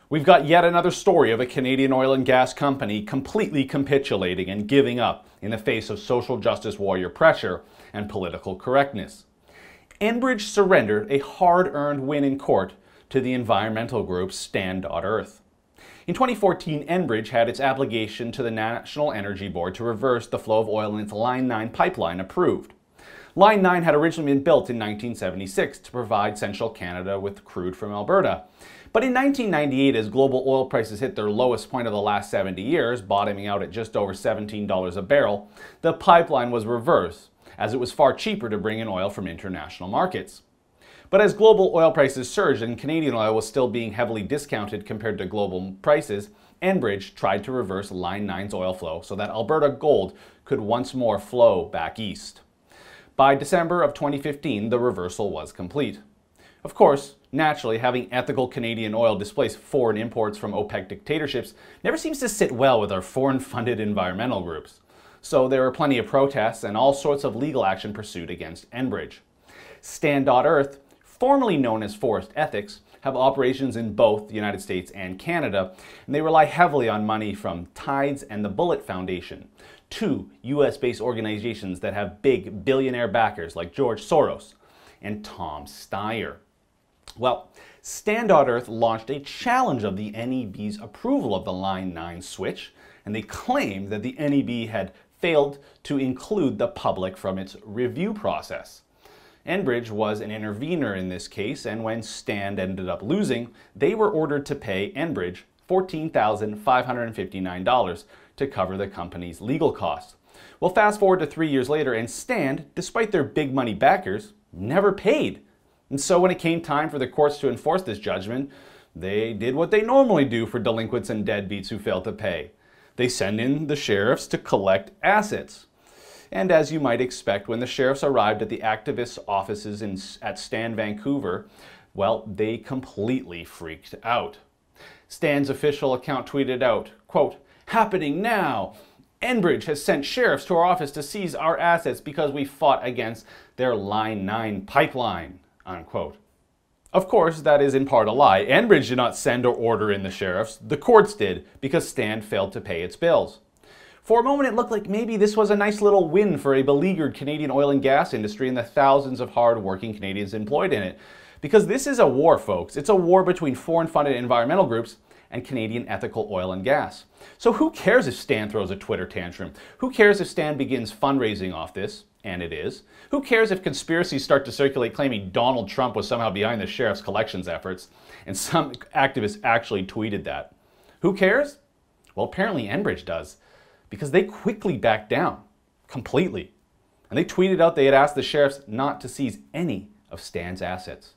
We've got yet another story of a Canadian oil and gas company completely capitulating and giving up in the face of social justice warrior pressure and political correctness. Enbridge surrendered a hard-earned win in court to the environmental group Stand.earth. In 2014, Enbridge had its application to the National Energy Board to reverse the flow of oil in its Line 9 pipeline approved. Line 9 had originally been built in 1976 to provide central Canada with crude from Alberta. But in 1998, as global oil prices hit their lowest point of the last 70 years, bottoming out at just over $17 a barrel, the pipeline was reversed, as it was far cheaper to bring in oil from international markets. But as global oil prices surged and Canadian oil was still being heavily discounted compared to global prices, Enbridge tried to reverse Line 9's oil flow so that Alberta gold could once more flow back east. By December of 2015, the reversal was complete. Of course, naturally, having ethical Canadian oil displace foreign imports from OPEC dictatorships never seems to sit well with our foreign-funded environmental groups. So there are plenty of protests and all sorts of legal action pursued against Enbridge. Stand.earth, formerly known as Forest Ethics, have operations in both the United States and Canada, and they rely heavily on money from Tides and the Bullet Foundation, two US-based organizations that have big billionaire backers like George Soros and Tom Steyer. Well, Stand.earth launched a challenge of the NEB's approval of the Line 9 switch, and they claimed that the NEB had failed to include the public from its review process. Enbridge was an intervener in this case, and when Stand ended up losing, they were ordered to pay Enbridge $14,559 to cover the company's legal costs. Well, fast forward to 3 years later, and Stand, despite their big money backers, never paid. And so when it came time for the courts to enforce this judgment, they did what they normally do for delinquents and deadbeats who fail to pay. They send in the sheriffs to collect assets. And as you might expect, when the sheriffs arrived at the activists' offices at Stand Vancouver, well, they completely freaked out. Stand's official account tweeted out, quote, "Happening now! Enbridge has sent sheriffs to our office to seize our assets because we fought against their Line 9 pipeline," unquote. Of course, that is in part a lie. Enbridge did not send or order in the sheriffs. The courts did, because Stand failed to pay its bills. For a moment, it looked like maybe this was a nice little win for a beleaguered Canadian oil and gas industry and the thousands of hard-working Canadians employed in it. Because this is a war, folks. It's a war between foreign-funded environmental groups and Canadian ethical oil and gas. So who cares if Stan throws a Twitter tantrum? Who cares if Stan begins fundraising off this? And it is. Who cares if conspiracies start to circulate claiming Donald Trump was somehow behind the sheriff's collections efforts, and some activists actually tweeted that? Who cares? Well, apparently Enbridge does, because they quickly backed down, completely. And they tweeted out they had asked the sheriffs not to seize any of Stan's assets.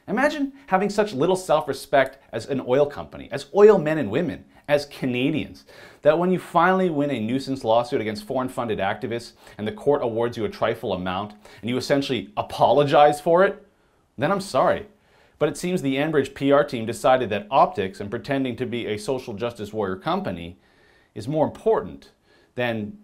Imagine having such little self-respect as an oil company, as oil men and women, as Canadians, that when you finally win a nuisance lawsuit against foreign-funded activists and the court awards you a trifle amount and you essentially apologize for it, then I'm sorry. But it seems the Enbridge PR team decided that optics and pretending to be a social justice warrior company is more important than,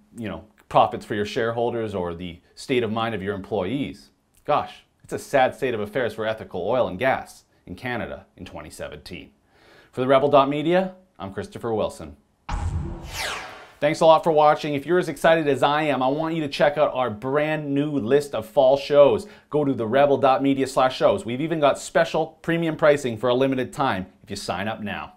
profits for your shareholders or the state of mind of your employees. Gosh, it's a sad state of affairs for ethical oil and gas in Canada in 2017. For the Rebel.media, I'm Christopher Wilson. Thanks a lot for watching. If you're as excited as I am, I want you to check out our brand new list of fall shows. Go to therebel.media/shows. We've even got special premium pricing for a limited time if you sign up now.